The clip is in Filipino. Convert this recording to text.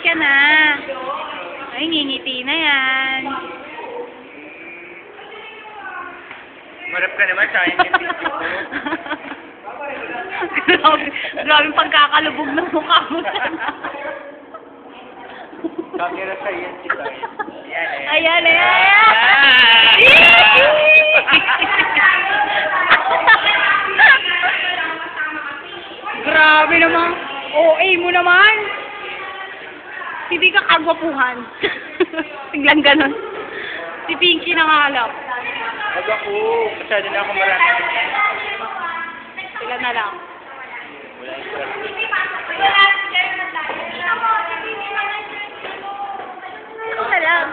ka na. Ay, ngingiti na yan. Marap ka naman sa akin yung video ko. Grabe pagkakalubog ng mukha mo. Camera sa yan si Tay. Ayan, ayan. Grabe naman. OA mo naman. Hindi ka kagwapuhan. Tinglan ganon. Si Pinky nangalap. Wag ako. Masyado na ako marami. Sila na lang. Wala yung sarap. Ito na lang.